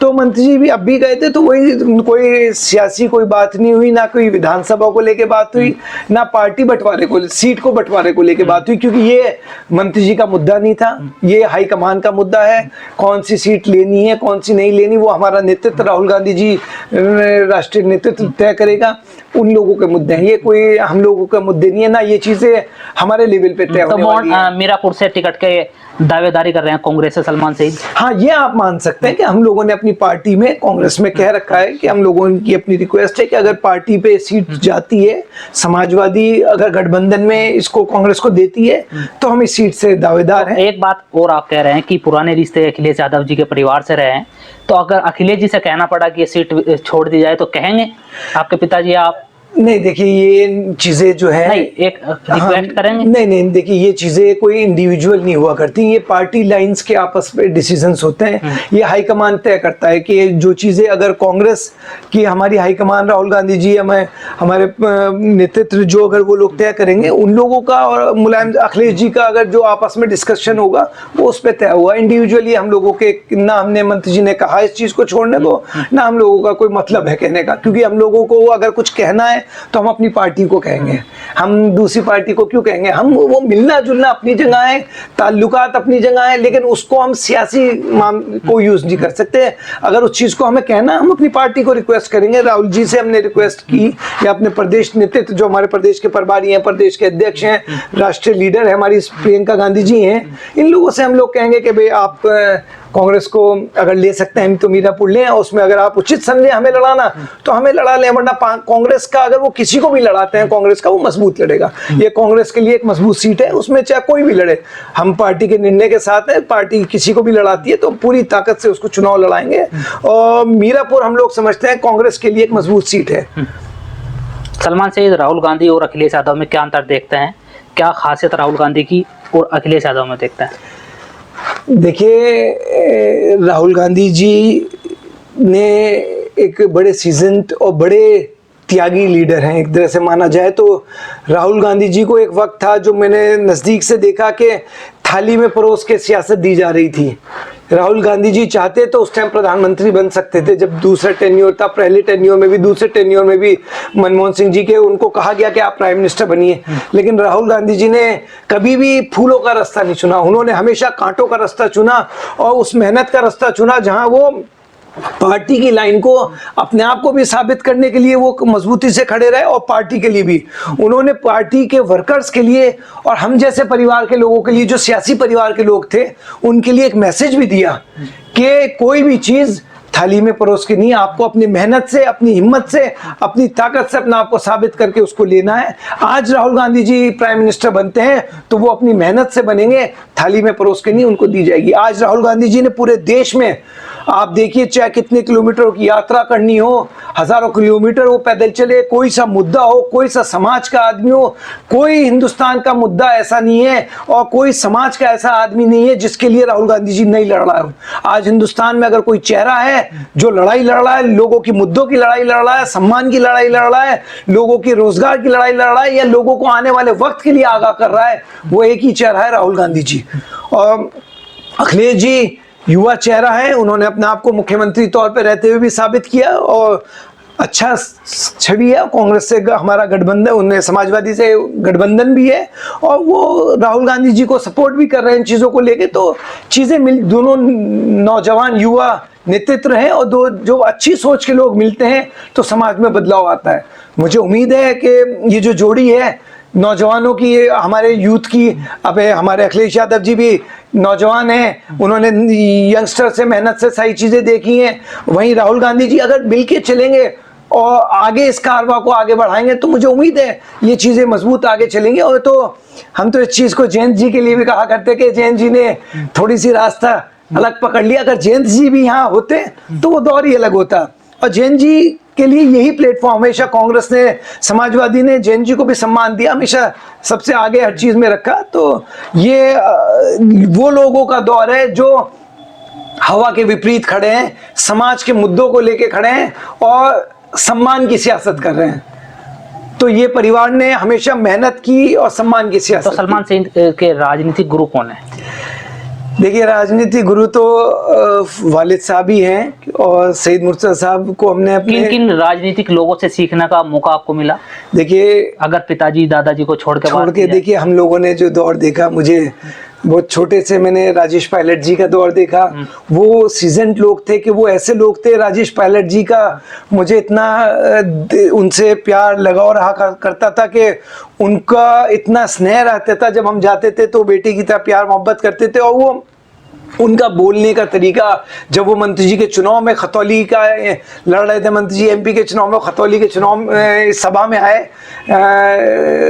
तो मंत्री जी भी अब भी गए थे, तो वही कोई सियासी कोई बात नहीं हुई, ना कोई विधानसभा को लेके बात हुई, ना पार्टी बंटवारे को, सीट को बंटवारे को लेके बात हुई, क्योंकि ये मंत्री जी का मुद्दा नहीं था, ये हाईकमान का मुद्दा है। कौन सी सीट लेनी है कौन सी नहीं लेनी वो हमारा नेतृत्व, राहुल गांधी जी राष्ट्रीय नेतृत्व तय करेगा, उन लोगों के मुद्दे हैं, ये कोई हम लोगों के मुद्दे नहीं है, ना ये चीजें हमारे लेवल पे तय होने वाली है। मीरापुर से टिकट के दावेदारी कर रहे हैं कांग्रेस से सलमान सईद। हाँ ये आप मान सकते हैं कि हम लोगों ने अपनी पार्टी में कांग्रेस में कह रखा है कि हम लोगों की अपनी रिक्वेस्ट है कि अगर पार्टी पे सीट जाती है, समाजवादी अगर गठबंधन में इसको कांग्रेस को देती है तो हम इस सीट से दावेदार हैं। एक बात और आप कह रहे हैं कि पुराने रिश्ते अखिलेश यादव जी के परिवार से रहे हैं, तो अगर अखिलेश जी से कहना पड़ा कि ये सीट छोड़ दी जाए तो कहेंगे आपके पिताजी? आप नहीं देखिए ये चीजें जो है, नहीं एक रिक्वेस्ट करेंगे? नहीं देखिए ये चीजें कोई इंडिविजुअल नहीं हुआ करती, ये पार्टी लाइंस के आपस में डिसीजंस होते हैं। ये हाईकमान तय करता है कि जो चीजें अगर कांग्रेस की हमारी हाईकमान राहुल गांधी जी हमारे नेतृत्व जो अगर वो लोग तय करेंगे, उन लोगों का और मुलायम अखिलेश जी का अगर जो आपस में डिस्कशन होगा वो उस पर तय हुआ। इंडिविजुअली हम लोगों के ना हमने मंत्री जी ने कहा इस चीज को छोड़ने को, ना हम लोगों का कोई मतलब है कहने का, क्योंकि हम लोगों को अगर कुछ कहना है तो हम अपनी पार्टी को कहेंगे, हम दूसरी पार्टी को क्यों कहेंगे? हम वो मिलना जुलना अपनी जगह है, ताल्लुकात अपनी जगह है, लेकिन उसको हम सियासी को यूज नहीं कर सकते। अगर उस चीज को हमें कहना, हम अपनी पार्टी को रिक्वेस्ट करेंगे। राहुल जी से हमने रिक्वेस्ट की या अपने प्रदेश नेतृत्व जो हमारे प्रदेश के प्रभारी हैं, प्रदेश के अध्यक्ष हैं, राष्ट्रीय लीडर है हमारी प्रियंका गांधी जी हैं, इन लोगों से हम लोग कहेंगे कि भाई आप कांग्रेस को अगर ले सकते हैं तो मीरापुर लें, और उसमें अगर आप उचित समझे हमें लड़ाना तो हमें लड़ा लें, वरना कांग्रेस का अगर वो किसी को भी लड़ाते हैं कांग्रेस का वो मजबूत लड़ेगा। ये कांग्रेस के लिए एक मजबूत सीट है, उसमें चाहे कोई भी लड़े, हम पार्टी के निर्णय के साथ हैं। पार्टी किसी को भी लड़ाती है तो पूरी ताकत से उसको चुनाव लड़ाएंगे, और मीरापुर हम लोग समझते हैं कांग्रेस के लिए एक मजबूत सीट है। सलमान सईद, राहुल गांधी और अखिलेश यादव में क्या अंतर देखते हैं? क्या खासियत राहुल गांधी की और अखिलेश यादव में देखते हैं? देखिए राहुल गांधी जी ने एक बड़े सीजन्ड और बड़े त्यागी लीडर हैं एक तरह से माना जाए तो। राहुल गांधी जी को एक वक्त था जो मैंने नज़दीक से देखा कि थाली में परोस के सियासत दी जा रही थी। राहुल गांधी जी चाहते तो उस टाइम प्रधानमंत्री बन सकते थे, जब दूसरा टेन्योर था, पहले टेन्योर में भी दूसरे टेन्योर में भी मनमोहन सिंह जी के उनको कहा गया कि आप प्राइम मिनिस्टर बनिए, लेकिन राहुल गांधी जी ने कभी भी फूलों का रास्ता नहीं चुना, उन्होंने हमेशा कांटों का रास्ता चुना और उस मेहनत का रास्ता चुना जहां वो पार्टी की लाइन को अपने आप को भी साबित करने के लिए वो मजबूती से खड़े रहे, और पार्टी के लिए भी उन्होंने पार्टी के वर्कर्स के लिए और हम जैसे परिवार के लोगों के लिए, जो सियासी परिवार के लोग थे, उनके लिए एक मैसेज भी दिया कि कोई भी चीज थाली में परोस के नहीं, आपको अपनी मेहनत से, अपनी हिम्मत से, अपनी ताकत से अपना आपको साबित करके उसको लेना है। आज राहुल गांधी जी प्राइम मिनिस्टर बनते हैं तो वो अपनी मेहनत से बनेंगे, थाली में परोस के नहीं उनको दी जाएगी। आज राहुल गांधी जी ने पूरे देश में, आप देखिए, चाहे कितने किलोमीटर की यात्रा करनी हो, हजारों किलोमीटर वो पैदल चले, कोई सा मुद्दा हो, कोई सा समाज का आदमी हो, कोई हिंदुस्तान का मुद्दा ऐसा नहीं है और कोई समाज का ऐसा आदमी नहीं है जिसके लिए राहुल गांधी जी नहीं लड़ रहा है। आज हिंदुस्तान में अगर कोई चेहरा है जो लड़ाई लड़ रहा है, लोगों की मुद्दों की लड़ाई लड़ रहा है, सम्मान की लड़ाई लड़ रहा है, लोगों की रोजगार की लड़ाई लड़ रहा है, या लोगों को आने वाले वक्त के लिए आगाह कर रहा है, वो एक ही चेहरा है, राहुल गांधी जी। और अखिलेश जी युवा चेहरा है, उन्होंने अपने आप को मुख्यमंत्री तौर पे रहते हुए भी साबित किया और अच्छा छवि है। कांग्रेस से हमारा गठबंधन, उन्हें समाजवादी से गठबंधन भी है और वो राहुल गांधी जी को सपोर्ट भी कर रहे हैं इन चीज़ों को लेके। तो चीज़ें मिल, दोनों नौजवान युवा नेतृत्व हैं और दो जो अच्छी सोच के लोग मिलते हैं तो समाज में बदलाव आता है। मुझे उम्मीद है कि ये जो जोड़ी है नौजवानों की, हमारे यूथ की, अब हमारे अखिलेश यादव जी भी नौजवान हैं, उन्होंने यंगस्टर से मेहनत से सही चीज़ें देखी हैं। वहीं राहुल गांधी जी अगर मिलके चलेंगे और आगे इस कारवा को आगे बढ़ाएंगे तो मुझे उम्मीद है ये चीज़ें मजबूत आगे चलेंगी। और तो हम तो इस चीज़ को जयंत जी के लिए भी कहा करते कि जयंत जी ने थोड़ी सी रास्ता अलग पकड़ लिया, अगर जयंत जी भी यहाँ होते तो वो दौर ही अलग होता। और जयंत जी के लिए यही प्लेटफॉर्म, हमेशा कांग्रेस ने, समाजवादी ने जयंत जी को भी सम्मान दिया, हमेशा सबसे आगे हर चीज़ में रखा। तो ये वो लोगों का दौर है जो हवा के विपरीत खड़े हैं, समाज के मुद्दों को लेके खड़े हैं और सम्मान की सियासत कर रहे हैं। तो ये परिवार ने हमेशा मेहनत की और सम्मान की सियासत। तो सलमान सेठ के राजनीतिक गुरु कौन है? देखिए, राजनीतिक गुरु तो वालिद साहब ही हैं और सईद मुर्तज़ा साहब को हमने अपने किन किन राजनीतिक लोगों से सीखने का मौका आपको मिला? देखिए, अगर पिताजी दादाजी को छोड़ के देखिए, हम लोगों ने जो दौर देखा, मुझे बहुत छोटे से मैंने राजेश पायलट जी का दौर देखा। वो सीजन्ड लोग थे कि वो ऐसे लोग थे, राजेश पायलट जी का मुझे इतना उनसे प्यार लगाव रहा करता था कि उनका इतना स्नेह रहता था, जब हम जाते थे तो बेटे की तरह प्यार मोहब्बत करते थे। और वो उनका बोलने का तरीका, जब वो मंत्री जी के चुनाव में खतौली का लड़ रहे थे, मंत्री जी एमपी के चुनाव में, खतौली के चुनाव सभा में आए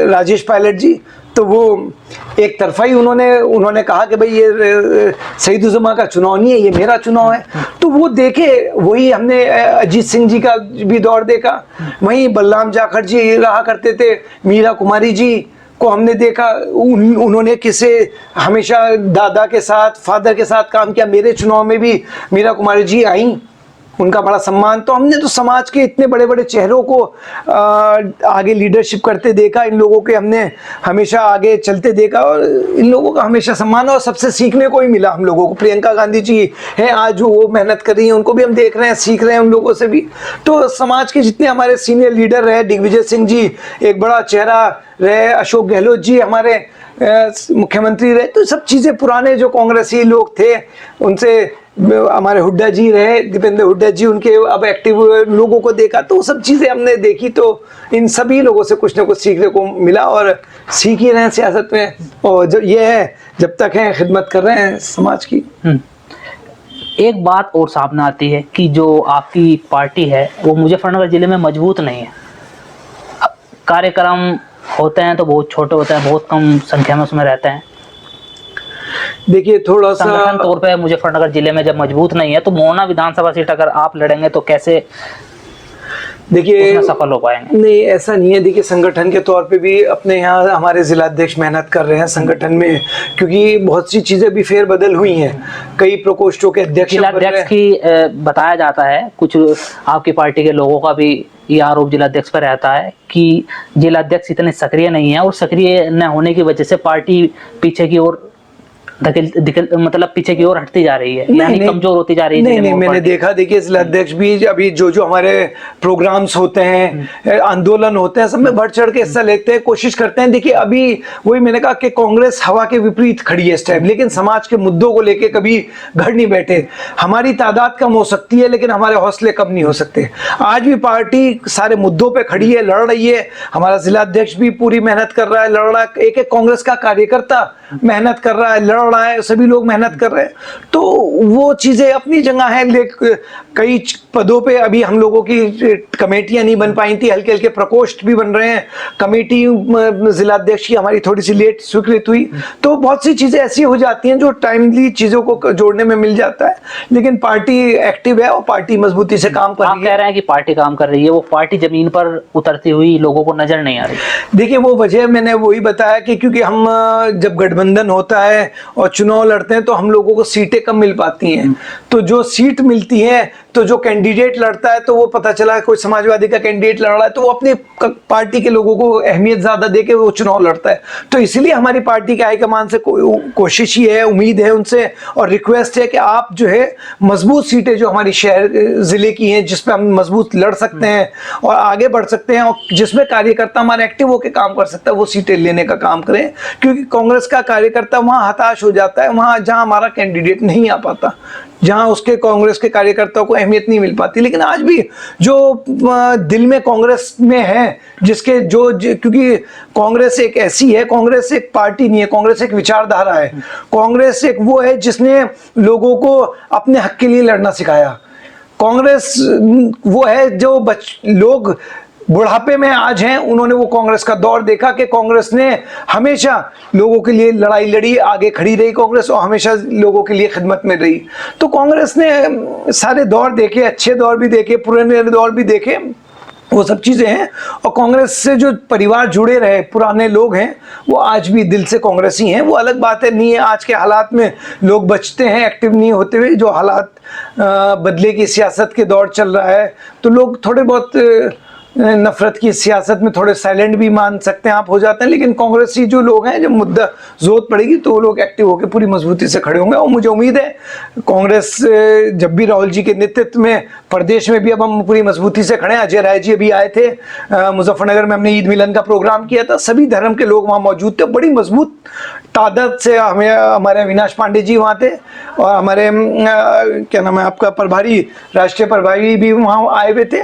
राजेश पायलट जी, तो वो एक तरफा ही उन्होंने कहा कि भाई ये सईद-उज़्ज़मा का चुनाव नहीं है, ये मेरा चुनाव है। तो वो देखे, वही हमने अजीत सिंह जी का भी दौर देखा, वहीं बलराम जाखड़ जी रहा करते थे, मीरा कुमारी जी को हमने देखा, उन्होंने किसे हमेशा दादा के साथ, फादर के साथ काम किया। मेरे चुनाव में भी मीरा कुमारी जी आई, उनका बड़ा सम्मान। तो हमने तो समाज के इतने बड़े बड़े चेहरों को आगे लीडरशिप करते देखा, इन लोगों के हमने हमेशा आगे चलते देखा और इन लोगों का हमेशा सम्मान और सबसे सीखने को ही मिला हम लोगों को। प्रियंका गांधी जी हैं आज, जो वो मेहनत कर रही हैं, उनको भी हम देख रहे हैं, सीख रहे हैं उन लोगों से भी। तो समाज के जितने हमारे सीनियर लीडर रहे, दिग्विजय सिंह जी एक बड़ा चेहरा रहे, अशोक गहलोत जी हमारे मुख्यमंत्री रहे, तो सब चीज़ें पुराने जो कांग्रेसी लोग थे उनसे, हमारे हुड्डा जी रहे, दीपेंद्र हुड्डा जी, उनके अब एक्टिव लोगों को देखा, तो सब चीज़ें हमने देखी। तो इन सभी लोगों से कुछ ना कुछ सीखने को मिला और सीख ही रहे हैं सियासत में। और जो ये है, जब तक है खिदमत कर रहे हैं समाज की। एक बात और सामने आती है कि जो आपकी पार्टी है वो मुजफ्फरनगर जिले में मजबूत नहीं है। कार्यक्रम होते हैं तो बहुत छोटे होते हैं, बहुत कम संख्या में उसमें रहते हैं। देखिए, थोड़ा सा संगठन तौर पे मुजफ्फरनगर जिले में जब मजबूत नहीं है तो मोहना विधानसभा सीट अगर आप लड़ेंगे तो कैसे देखिए सफल हो पाएंगे? नहीं, ऐसा नहीं है। देखिए, संगठन के तौर पे भी अपने यहाँ हमारे जिलाध्यक्ष मेहनत कर रहे हैं संगठन में, क्योंकि बहुत सी चीज़ें भी फेरबदल हुई हैं। कई प्रकोष्ठों के अध्यक्ष की बताया जाता है, कुछ आपकी पार्टी के लोगों का भी ये आरोप जिलाध्यक्ष पर रहता है कि जिलाध्यक्ष इतने सक्रिय नहीं है और सक्रिय न होने की वजह से पार्टी पीछे की ओर मतलब पीछे की ओर हटती जा रही है, यानी कमजोर होती जा रही है। नहीं, मैंने देखा, देखिए जिलाध्यक्ष भी अभी जो हमारे प्रोग्राम्स होते हैं, आंदोलन होते हैं, सब में बढ़ चढ़ के हिस्सा लेते हैं, कोशिश करते हैं। देखिए, अभी वही मैंने कहा कि कांग्रेस हवा के विपरीत खड़ी है इस टाइम, लेकिन समाज के मुद्दों को लेके कभी घर नहीं बैठे। हमारी तादाद कम हो सकती है लेकिन हमारे हौसले कम नहीं हो सकते। आज भी पार्टी सारे मुद्दों पे खड़ी है, लड़ रही है। हमारा जिलाध्यक्ष भी पूरी मेहनत कर रहा है, लड़ रहा है। एक एक कांग्रेस का कार्यकर्ता मेहनत कर रहा है, लड़ लड़ रहा है, सभी लोग मेहनत कर रहे हैं, तो वो चीज़ें अपनी जगह हैं। कई पदों पे अभी हम लोगों की कमेटियां नहीं बन पाई थी, हल्के हल्के प्रकोष्ठ भी बन रहे हैं। कमेटी जिलाध्यक्ष की हमारी थोड़ी सी लेट स्वीकृत हुई, तो बहुत सी चीज़ें ऐसी हो जाती हैं जो टाइमली चीज़ों को जोड़ने में मिल जाता है। लेकिन पार्टी एक्टिव है और पार्टी मजबूती से काम कर आप रही कह है। रहे हैं कि पार्टी काम कर रही है, वो पार्टी जमीन पर उतरती हुई लोगों को नजर नहीं आ रही। देखिए, वो वजह मैंने वही बताया कि क्योंकि हम जब गठबंधन होता है और चुनाव लड़ते हैं तो हम लोगों को सीटें कम मिल पाती हैं। तो जो सीट मिलती है, तो जो कैंडिडेट लड़ता है, तो वो पता चला कोई समाजवादी का कैंडिडेट लड़ रहा है तो वो अपनी पार्टी के लोगों को अहमियत ज्यादा देके वो चुनाव लड़ता है। तो इसीलिए हमारी पार्टी के हाईकमान से कोशिश ही है, उम्मीद है उनसे और रिक्वेस्ट है कि आप जो है मजबूत सीटें जो हमारी शहर जिले की हैं, जिसपे हम मजबूत लड़ सकते हैं और आगे बढ़ सकते हैं और जिसमें कार्यकर्ता हमारे एक्टिव होकर काम कर सकता है, वो सीटें लेने का काम करें। क्योंकि कांग्रेस का कार्यकर्ता वहां हताश हो जाता है, वहां जहां हमारा कैंडिडेट नहीं आ पाता, जहां उसके कांग्रेस के कार्यकर्ताओं को अहमियत नहीं मिल पाती। लेकिन आज भी जो दिल में कांग्रेस में है, जिसके क्योंकि कांग्रेस एक ऐसी है, कांग्रेस एक पार्टी नहीं है, कांग्रेस एक विचारधारा है। कांग्रेस एक वो है जिसने लोगों को अपने हक के लिए लड़ना सिखाया। कांग्रेस वो है जो लोग बुढ़ापे में आज हैं, उन्होंने वो कांग्रेस का दौर देखा कि कांग्रेस ने हमेशा लोगों के लिए लड़ाई लड़ी, आगे खड़ी रही कांग्रेस और हमेशा लोगों के लिए खिदमत में रही। तो कांग्रेस ने सारे दौर देखे, अच्छे दौर भी देखे, पुराने दौर भी देखे, वो सब चीज़ें हैं। और कांग्रेस से जो परिवार जुड़े रहे, पुराने लोग हैं, वो आज भी दिल से कांग्रेसी हैं। वो अलग बात है, नहीं है आज के हालात में लोग बचते हैं एक्टिव नहीं होते हुए, जो हालात बदले की सियासत के दौर चल रहा है, तो लोग थोड़े बहुत नफरत की सियासत में थोड़े साइलेंट भी मान सकते हैं आप हो जाते हैं। लेकिन कांग्रेसी जो लोग हैं, जब मुद्दा जरूरत पड़ेगी तो वो लोग एक्टिव होकर पूरी मजबूती से खड़े होंगे। और मुझे उम्मीद है कांग्रेस जब भी राहुल जी के नेतृत्व में प्रदेश में भी अब हम पूरी मजबूती से खड़े हैं। अजय राय जी अभी आए थे मुजफ्फरनगर में, हमने ईद मिलन का प्रोग्राम किया था, सभी धर्म के लोग वहाँ मौजूद थे, बड़ी मजबूत तादाद से। हमारे अविनाश पांडे जी वहाँ थे और हमारे क्या नाम है आपका प्रभारी, राष्ट्रीय प्रभारी भी वहाँ आए हुए थे।